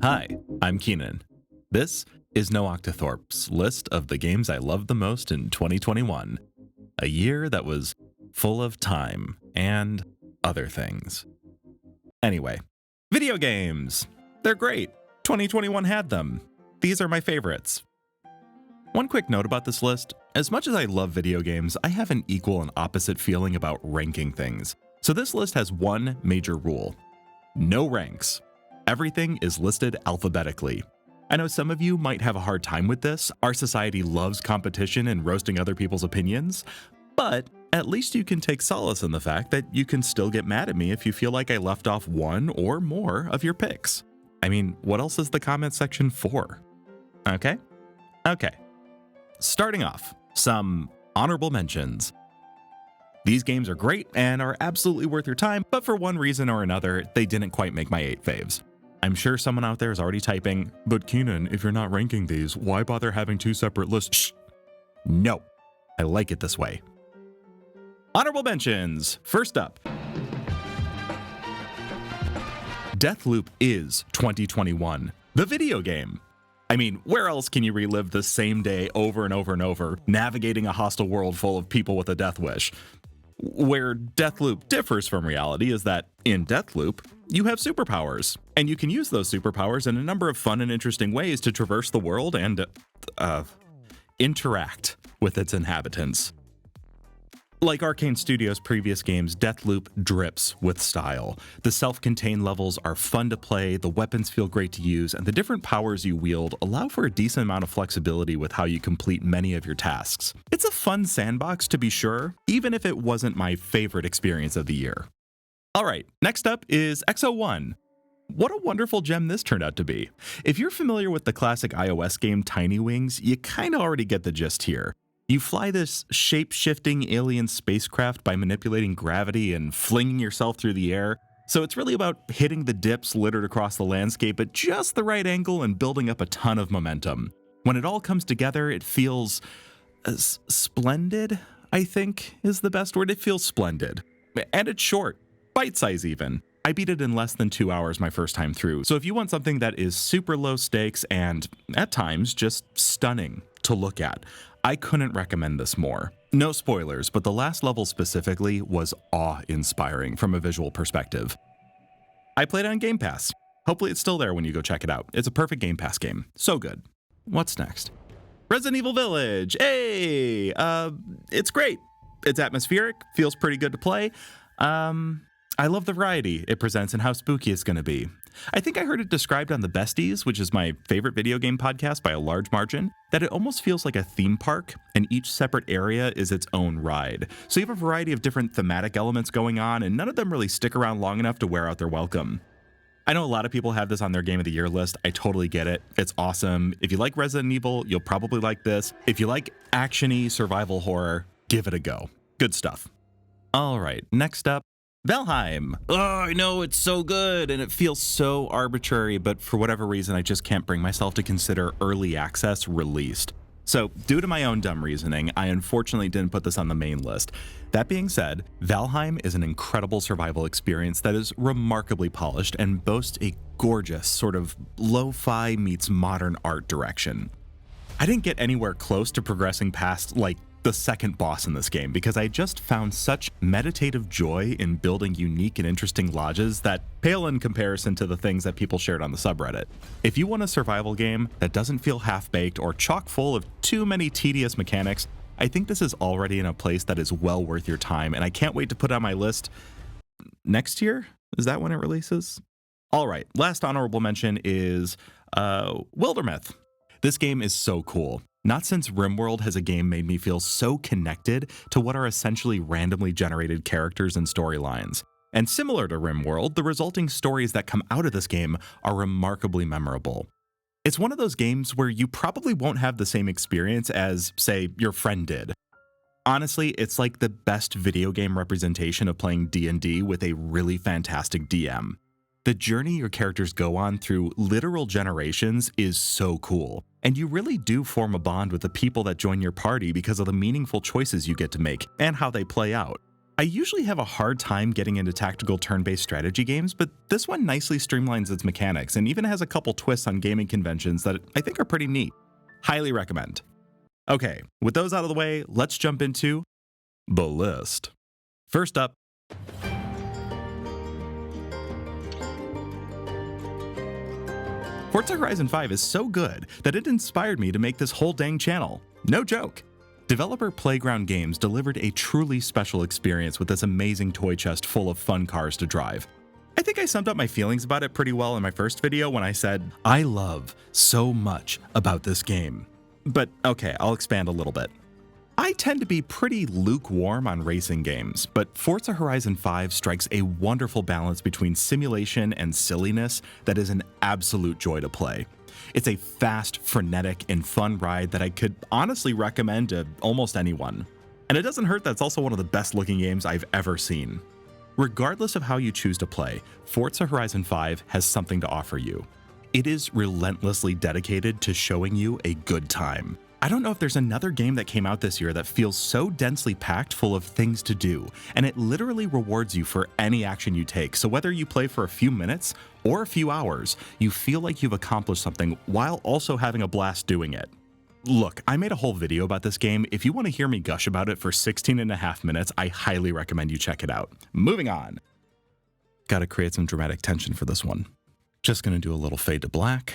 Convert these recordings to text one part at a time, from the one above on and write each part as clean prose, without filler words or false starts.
Hi, I'm Keenan. This is No Octothorpe's list of the games I loved the most in 2021, a year that was full of time and other things. Anyway, video games! They're great. 2021 had them. These are my favorites. One quick note about this list, as much as I love video games, I have an equal and opposite feeling about ranking things. So this list has one major rule: no ranks. Everything is listed alphabetically. I know some of you might have a hard time with this. Our society loves competition and roasting other people's opinions, but at least you can take solace in the fact that you can still get mad at me if you feel like I left off one or more of your picks. I mean, what else is the comment section for? Okay. Starting off, some honorable mentions. These games are great and are absolutely worth your time, but for one reason or another, they didn't quite make my 8 faves. I'm sure someone out there is already typing, "But Keenan, if you're not ranking these, why bother having 2 separate lists?" Shh! No, I like it this way. Honorable mentions. First up, Deathloop is 2021, the video game. I mean, where else can you relive the same day over and over and over, navigating a hostile world full of people with a death wish? Where Deathloop differs from reality is that in Deathloop, you have superpowers, and you can use those superpowers in a number of fun and interesting ways to traverse the world and interact with its inhabitants. Like Arcane Studios' previous games, Deathloop drips with style. The self-contained levels are fun to play, the weapons feel great to use, and the different powers you wield allow for a decent amount of flexibility with how you complete many of your tasks. It's a fun sandbox to be sure, even if it wasn't my favorite experience of the year. Alright, next up is Exo One. What a wonderful gem this turned out to be. If you're familiar with the classic iOS game Tiny Wings, you kinda already get the gist here. You fly this shape-shifting alien spacecraft by manipulating gravity and flinging yourself through the air, so it's really about hitting the dips littered across the landscape at just the right angle and building up a ton of momentum. When it all comes together, it feels splendid, I think is the best word. It feels splendid. And it's short, bite-size even. I beat it in less than 2 hours my first time through, so if you want something that is super low stakes and, at times, just stunning to look at, I couldn't recommend this more. No spoilers, but the last level specifically was awe-inspiring from a visual perspective. I played it on Game Pass. Hopefully it's still there when you go check it out. It's a perfect Game Pass game. So good. What's next? Resident Evil Village! Hey! It's great. It's atmospheric, feels pretty good to play. I love the variety it presents and how spooky it's going to be. I think I heard it described on The Besties, which is my favorite video game podcast by a large margin, that it almost feels like a theme park, and each separate area is its own ride. So you have a variety of different thematic elements going on, and none of them really stick around long enough to wear out their welcome. I know a lot of people have this on their Game of the Year list. I totally get it. It's awesome. If you like Resident Evil, you'll probably like this. If you like action-y survival horror, give it a go. Good stuff. All right, next up, Valheim. Oh, I know, it's so good, and it feels so arbitrary, but for whatever reason, I just can't bring myself to consider early access released. So, due to my own dumb reasoning, I unfortunately didn't put this on the main list. That being said, Valheim is an incredible survival experience that is remarkably polished and boasts a gorgeous sort of lo-fi meets modern art direction. I didn't get anywhere close to progressing past, the second boss in this game because I just found such meditative joy in building unique and interesting lodges that pale in comparison to the things that people shared on the subreddit. If you want a survival game that doesn't feel half-baked or chock full of too many tedious mechanics, I think this is already in a place that is well worth your time, and I can't wait to put it on my list next year? Is that when it releases? All right, last honorable mention is Wildermyth. This game is so cool. Not since RimWorld has a game made me feel so connected to what are essentially randomly generated characters and storylines. And similar to RimWorld, the resulting stories that come out of this game are remarkably memorable. It's one of those games where you probably won't have the same experience as, say, your friend did. Honestly, it's like the best video game representation of playing D&D with a really fantastic DM. The journey your characters go on through literal generations is so cool, and you really do form a bond with the people that join your party because of the meaningful choices you get to make and how they play out. I usually have a hard time getting into tactical turn-based strategy games, but this one nicely streamlines its mechanics and even has a couple twists on gaming conventions that I think are pretty neat. Highly recommend. Okay, with those out of the way, let's jump into the list. First up, Forza Horizon 5 is so good that it inspired me to make this whole dang channel. No joke. Developer Playground Games delivered a truly special experience with this amazing toy chest full of fun cars to drive. I think I summed up my feelings about it pretty well in my first video when I said, I love so much about this game. But okay, I'll expand a little bit. I tend to be pretty lukewarm on racing games, but Forza Horizon 5 strikes a wonderful balance between simulation and silliness that is an absolute joy to play. It's a fast, frenetic, and fun ride that I could honestly recommend to almost anyone. And it doesn't hurt that it's also one of the best looking games I've ever seen. Regardless of how you choose to play, Forza Horizon 5 has something to offer you. It is relentlessly dedicated to showing you a good time. I don't know if there's another game that came out this year that feels so densely packed full of things to do, and it literally rewards you for any action you take, so whether you play for a few minutes or a few hours, you feel like you've accomplished something while also having a blast doing it. Look, I made a whole video about this game. If you want to hear me gush about it for 16.5 minutes, I highly recommend you check it out. Moving on. Gotta create some dramatic tension for this one. Just gonna do a little fade to black,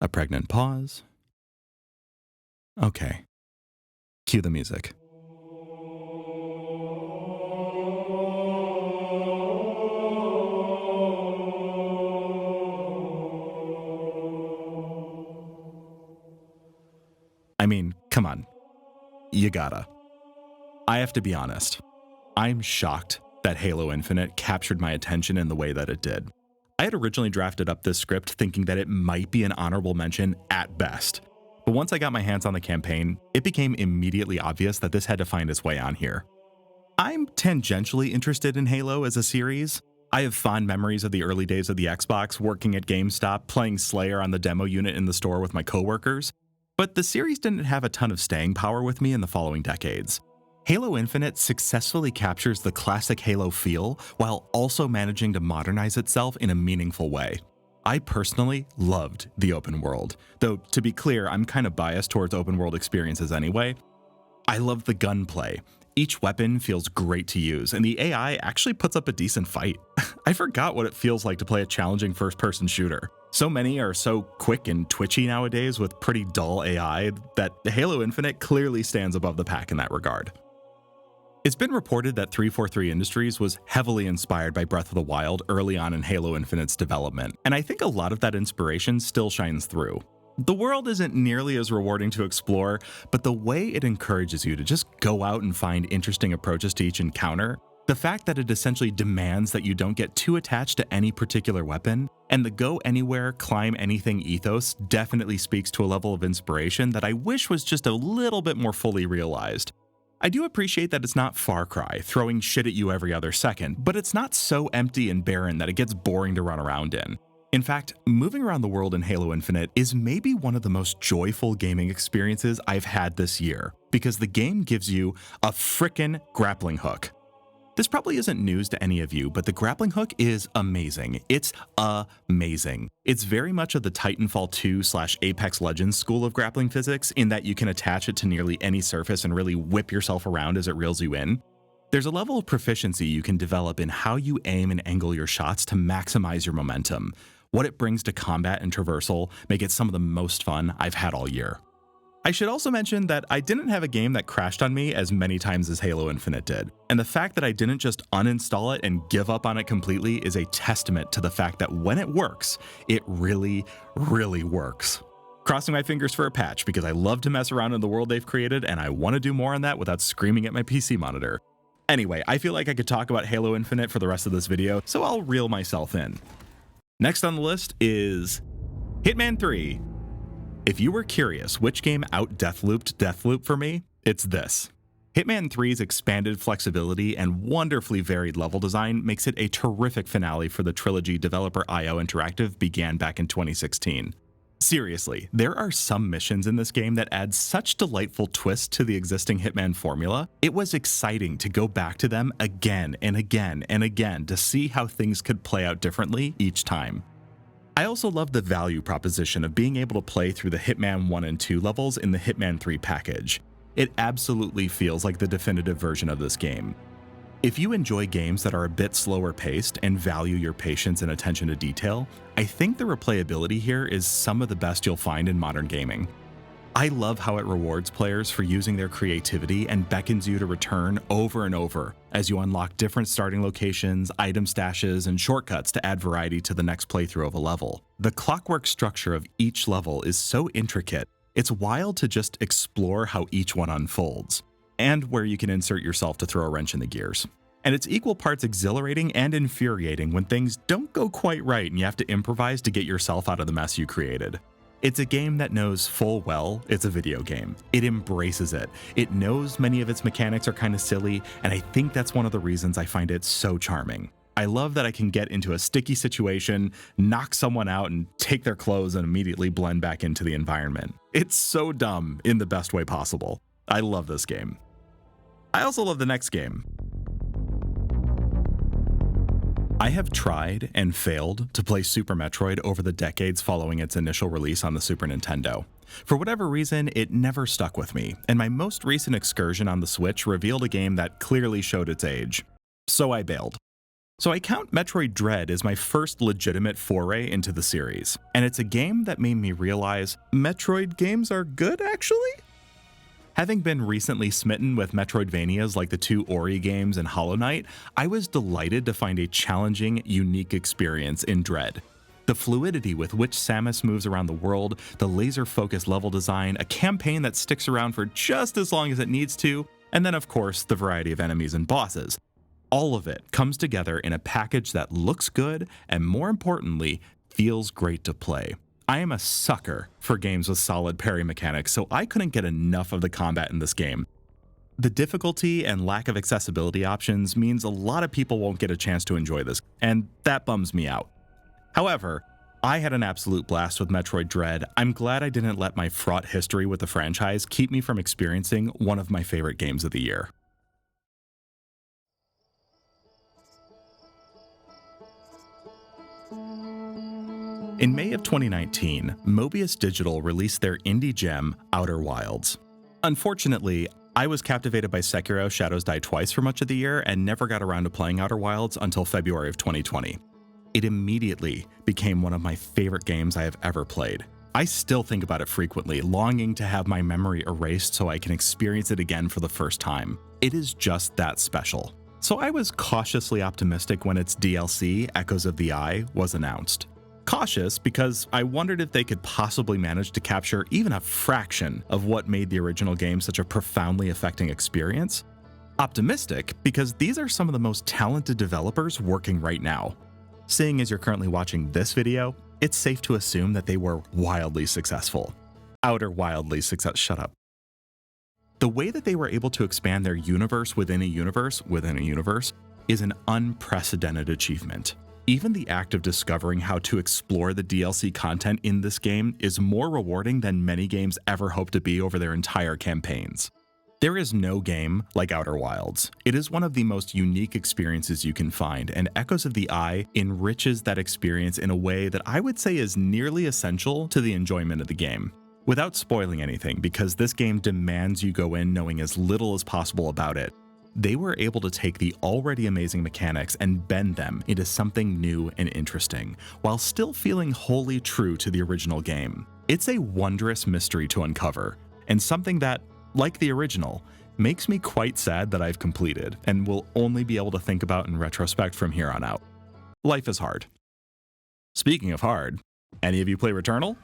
a pregnant pause. Okay, cue the music. I mean, come on, you gotta. I have to be honest, I'm shocked that Halo Infinite captured my attention in the way that it did. I had originally drafted up this script thinking that it might be an honorable mention at best. But once I got my hands on the campaign, it became immediately obvious that this had to find its way on here. I'm tangentially interested in Halo as a series. I have fond memories of the early days of the Xbox, working at GameStop, playing Slayer on the demo unit in the store with my coworkers, but the series didn't have a ton of staying power with me in the following decades. Halo Infinite successfully captures the classic Halo feel while also managing to modernize itself in a meaningful way. I personally loved the open world, though to be clear, I'm kind of biased towards open world experiences anyway. I love the gunplay. Each weapon feels great to use, and the AI actually puts up a decent fight. I forgot what it feels like to play a challenging first-person shooter. So many are so quick and twitchy nowadays with pretty dull AI that Halo Infinite clearly stands above the pack in that regard. It's been reported that 343 Industries was heavily inspired by Breath of the Wild early on in Halo Infinite's development, and I think a lot of that inspiration still shines through. The world isn't nearly as rewarding to explore, but the way it encourages you to just go out and find interesting approaches to each encounter, the fact that it essentially demands that you don't get too attached to any particular weapon, and the go anywhere, climb anything ethos definitely speaks to a level of inspiration that I wish was just a little bit more fully realized. I do appreciate that it's not Far Cry, throwing shit at you every other second, but it's not so empty and barren that it gets boring to run around in. In fact, moving around the world in Halo Infinite is maybe one of the most joyful gaming experiences I've had this year, because the game gives you a frickin' grappling hook. This probably isn't news to any of you, but the grappling hook is amazing. It's amazing. It's very much of the Titanfall 2/Apex Legends school of grappling physics in that you can attach it to nearly any surface and really whip yourself around as it reels you in. There's a level of proficiency you can develop in how you aim and angle your shots to maximize your momentum. What it brings to combat and traversal make it some of the most fun I've had all year. I should also mention that I didn't have a game that crashed on me as many times as Halo Infinite did, and the fact that I didn't just uninstall it and give up on it completely is a testament to the fact that when it works, it really, really works. Crossing my fingers for a patch because I love to mess around in the world they've created and I want to do more on that without screaming at my PC monitor. Anyway, I feel like I could talk about Halo Infinite for the rest of this video, so I'll reel myself in. Next on the list is Hitman 3. If you were curious which game out-Deathlooped Deathloop for me, it's this. Hitman 3's expanded flexibility and wonderfully varied level design makes it a terrific finale for the trilogy developer IO Interactive began back in 2016. Seriously, there are some missions in this game that add such delightful twists to the existing Hitman formula. It was exciting to go back to them again and again and again to see how things could play out differently each time. I also love the value proposition of being able to play through the Hitman 1 and 2 levels in the Hitman 3 package. It absolutely feels like the definitive version of this game. If you enjoy games that are a bit slower paced and value your patience and attention to detail, I think the replayability here is some of the best you'll find in modern gaming. I love how it rewards players for using their creativity and beckons you to return over and over as you unlock different starting locations, item stashes, and shortcuts to add variety to the next playthrough of a level. The clockwork structure of each level is so intricate, it's wild to just explore how each one unfolds, and where you can insert yourself to throw a wrench in the gears. And it's equal parts exhilarating and infuriating when things don't go quite right and you have to improvise to get yourself out of the mess you created. It's a game that knows full well it's a video game. It embraces it. It knows many of its mechanics are kind of silly, and I think that's one of the reasons I find it so charming. I love that I can get into a sticky situation, knock someone out, and take their clothes and immediately blend back into the environment. It's so dumb in the best way possible. I love this game. I also love the next game. I have tried and failed to play Super Metroid over the decades following its initial release on the Super Nintendo. For whatever reason, it never stuck with me, and my most recent excursion on the Switch revealed a game that clearly showed its age. So I bailed. So I count Metroid Dread as my first legitimate foray into the series, and it's a game that made me realize Metroid games are good, actually? Having been recently smitten with Metroidvanias like the two Ori games and Hollow Knight, I was delighted to find a challenging, unique experience in Dread. The fluidity with which Samus moves around the world, the laser-focused level design, a campaign that sticks around for just as long as it needs to, and then of course the variety of enemies and bosses. All of it comes together in a package that looks good and, more importantly, feels great to play. I am a sucker for games with solid parry mechanics, so I couldn't get enough of the combat in this game. The difficulty and lack of accessibility options means a lot of people won't get a chance to enjoy this, and that bums me out. However, I had an absolute blast with Metroid Dread. I'm glad I didn't let my fraught history with the franchise keep me from experiencing one of my favorite games of the year. In May of 2019, Mobius Digital released their indie gem, Outer Wilds. Unfortunately, I was captivated by Sekiro: Shadows Die Twice for much of the year and never got around to playing Outer Wilds until February of 2020. It immediately became one of my favorite games I have ever played. I still think about it frequently, longing to have my memory erased so I can experience it again for the first time. It is just that special. So I was cautiously optimistic when its DLC, Echoes of the Eye, was announced. Cautious because I wondered if they could possibly manage to capture even a fraction of what made the original game such a profoundly affecting experience. Optimistic because these are some of the most talented developers working right now. Seeing as you're currently watching this video, it's safe to assume that they were wildly successful. Shut up. The way that they were able to expand their universe within a universe is an unprecedented achievement. Even the act of discovering how to explore the DLC content in this game is more rewarding than many games ever hope to be over their entire campaigns. There is no game like Outer Wilds. It is one of the most unique experiences you can find, and Echoes of the Eye enriches that experience in a way that I would say is nearly essential to the enjoyment of the game. Without spoiling anything, because this game demands you go in knowing as little as possible about it, they were able to take the already amazing mechanics and bend them into something new and interesting, while still feeling wholly true to the original game. It's a wondrous mystery to uncover, and something that, like the original, makes me quite sad that I've completed, and will only be able to think about in retrospect from here on out. Life is hard. Speaking of hard, any of you play Returnal?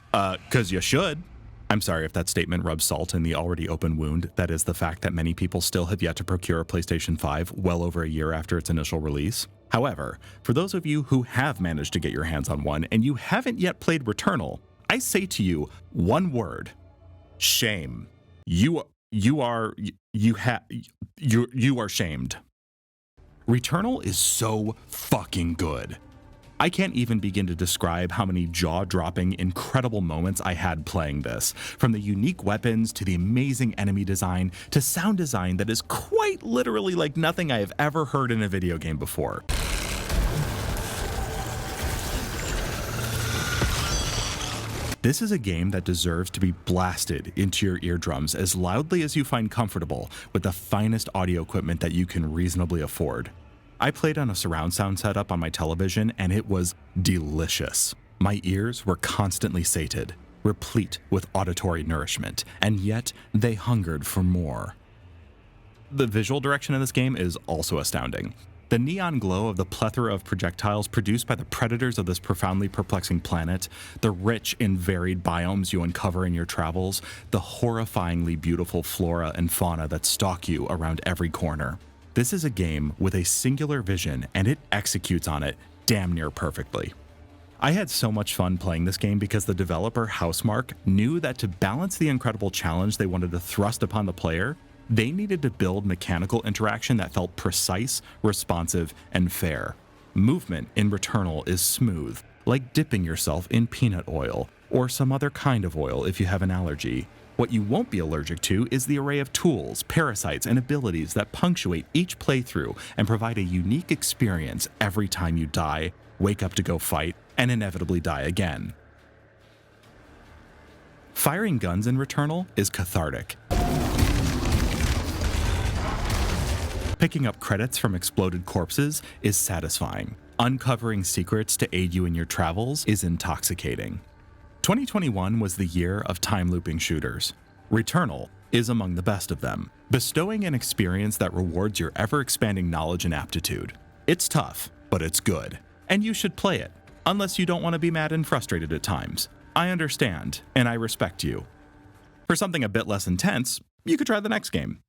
'Cause you should. I'm sorry if that statement rubs salt in the already open wound that is the fact that many people still have yet to procure a PlayStation 5 well over a year after its initial release. However, for those of you who have managed to get your hands on one and you haven't yet played Returnal, I say to you one word: shame. You are shamed. Returnal is so fucking good. I can't even begin to describe how many jaw-dropping, incredible moments I had playing this, from the unique weapons to the amazing enemy design to sound design that is quite literally like nothing I have ever heard in a video game before. This is a game that deserves to be blasted into your eardrums as loudly as you find comfortable with the finest audio equipment that you can reasonably afford. I played on a surround sound setup on my television and it was delicious. My ears were constantly sated, replete with auditory nourishment, and yet they hungered for more. The visual direction of this game is also astounding. The neon glow of the plethora of projectiles produced by the predators of this profoundly perplexing planet, the rich and varied biomes you uncover in your travels, the horrifyingly beautiful flora and fauna that stalk you around every corner. This is a game with a singular vision, and it executes on it damn near perfectly. I had so much fun playing this game because the developer Housemarque knew that to balance the incredible challenge they wanted to thrust upon the player, they needed to build mechanical interaction that felt precise, responsive, and fair. Movement in Returnal is smooth, like dipping yourself in peanut oil, or some other kind of oil if you have an allergy. What you won't be allergic to is the array of tools, parasites, and abilities that punctuate each playthrough and provide a unique experience every time you die, wake up to go fight, and inevitably die again. Firing guns in Returnal is cathartic. Picking up credits from exploded corpses is satisfying. Uncovering secrets to aid you in your travels is intoxicating. 2021 was the year of time-looping shooters. Returnal is among the best of them, bestowing an experience that rewards your ever-expanding knowledge and aptitude. It's tough, but it's good, and you should play it, unless you don't want to be mad and frustrated at times. I understand, and I respect you. For something a bit less intense, you could try the next game.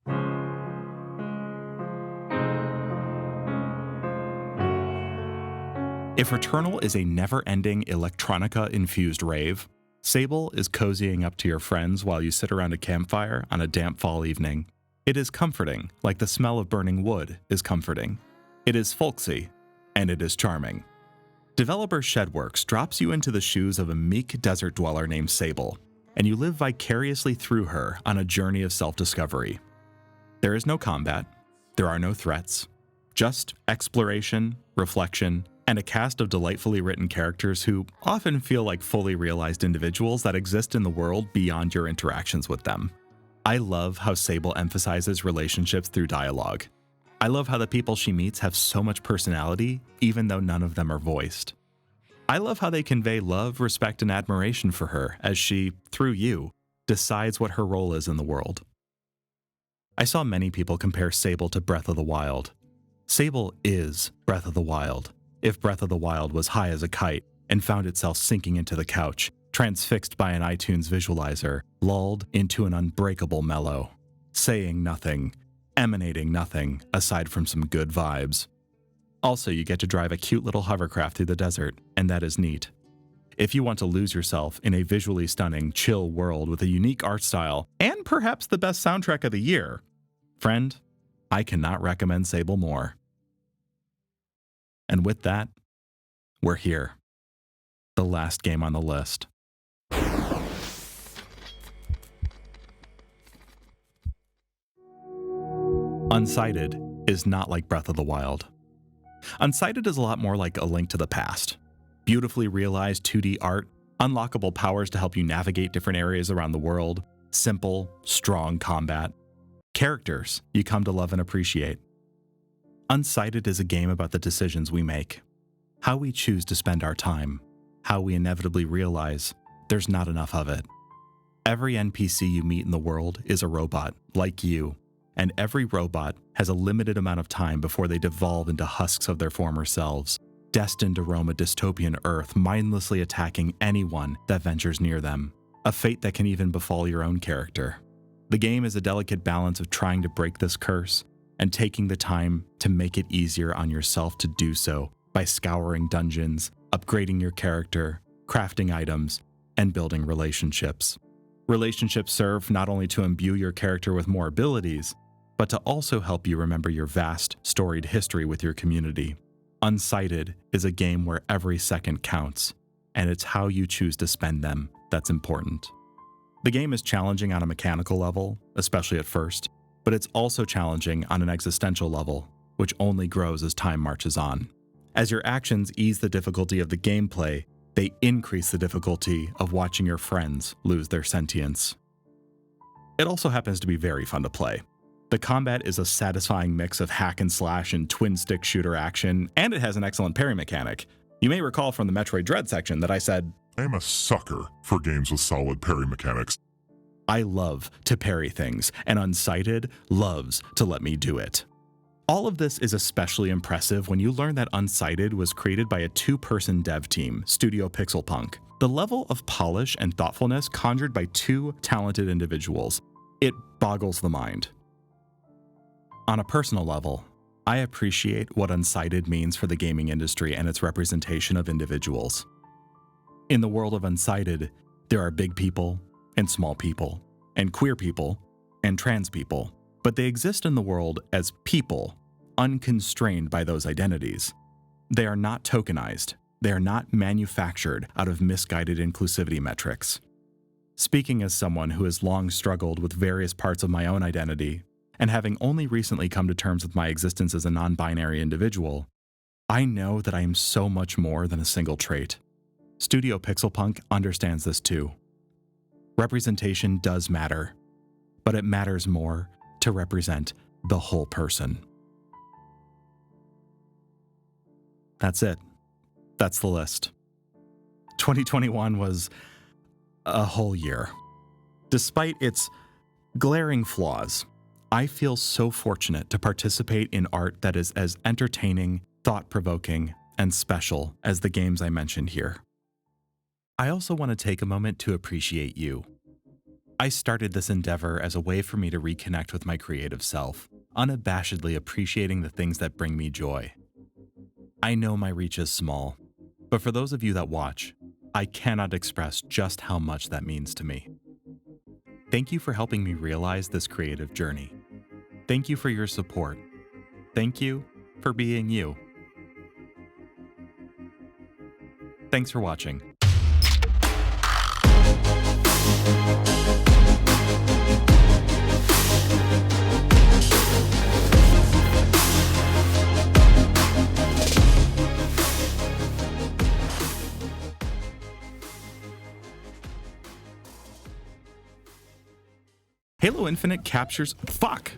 If Returnal is a never-ending electronica-infused rave, Sable is cozying up to your friends while you sit around a campfire on a damp fall evening. It is comforting, like the smell of burning wood is comforting. It is folksy, and it is charming. Developer Shedworks drops you into the shoes of a meek desert dweller named Sable, and you live vicariously through her on a journey of self-discovery. There is no combat, there are no threats, just exploration, reflection, and a cast of delightfully written characters who often feel like fully realized individuals that exist in the world beyond your interactions with them. I love how Sable emphasizes relationships through dialogue. I love how the people she meets have so much personality, even though none of them are voiced. I love how they convey love, respect, and admiration for her as she, through you, decides what her role is in the world. I saw many people compare Sable to Breath of the Wild. Sable is Breath of the Wild. If Breath of the Wild was high as a kite and found itself sinking into the couch, transfixed by an iTunes visualizer, lulled into an unbreakable mellow, saying nothing, emanating nothing aside from some good vibes. Also, you get to drive a cute little hovercraft through the desert, and that is neat. If you want to lose yourself in a visually stunning, chill world with a unique art style, and perhaps the best soundtrack of the year, friend, I cannot recommend Sable more. And with that, we're here. The last game on the list. Unsighted is not like Breath of the Wild. Unsighted is a lot more like A Link to the Past. Beautifully realized 2D art, unlockable powers to help you navigate different areas around the world, simple, strong combat, characters you come to love and appreciate. Unsighted is a game about the decisions we make, how we choose to spend our time, how we inevitably realize there's not enough of it. Every NPC you meet in the world is a robot, like you, and every robot has a limited amount of time before they devolve into husks of their former selves, destined to roam a dystopian Earth, mindlessly attacking anyone that ventures near them, a fate that can even befall your own character. The game is a delicate balance of trying to break this curse and taking the time to make it easier on yourself to do so by scouring dungeons, upgrading your character, crafting items, and building relationships. Relationships serve not only to imbue your character with more abilities, but to also help you remember your vast, storied history with your community. Unsighted is a game where every second counts, and it's how you choose to spend them that's important. The game is challenging on a mechanical level, especially at first, but it's also challenging on an existential level, which only grows as time marches on. As your actions ease the difficulty of the gameplay, they increase the difficulty of watching your friends lose their sentience. It also happens to be very fun to play. The combat is a satisfying mix of hack and slash and twin-stick shooter action, and it has an excellent parry mechanic. You may recall from the Metroid Dread section that I said, I'm a sucker for games with solid parry mechanics. I love to parry things, and Unsighted loves to let me do it. All of this is especially impressive when you learn that Unsighted was created by a two-person dev team, Studio Pixelpunk. The level of polish and thoughtfulness conjured by two talented individuals, it boggles the mind. On a personal level, I appreciate what Unsighted means for the gaming industry and its representation of individuals. In the world of Unsighted, there are big people and small people, and queer people and trans people, but they exist in the world as people, unconstrained by those identities. They are not tokenized. They are not manufactured out of misguided inclusivity metrics. Speaking as someone who has long struggled with various parts of my own identity, and having only recently come to terms with my existence as a non-binary individual, I know that I am so much more than a single trait. Studio Pixelpunk understands this too. Representation does matter, but it matters more to represent the whole person. That's it. That's the list. 2021 was a whole year. Despite its glaring flaws, I feel so fortunate to participate in art that is as entertaining, thought-provoking, and special as the games I mentioned here. I also want to take a moment to appreciate you. I started this endeavor as a way for me to reconnect with my creative self, unabashedly appreciating the things that bring me joy. I know my reach is small, but for those of you that watch, I cannot express just how much that means to me. Thank you for helping me realize this creative journey. Thank you for your support. Thank you for being you. Thanks for watching. Halo Infinite captures... Fuck!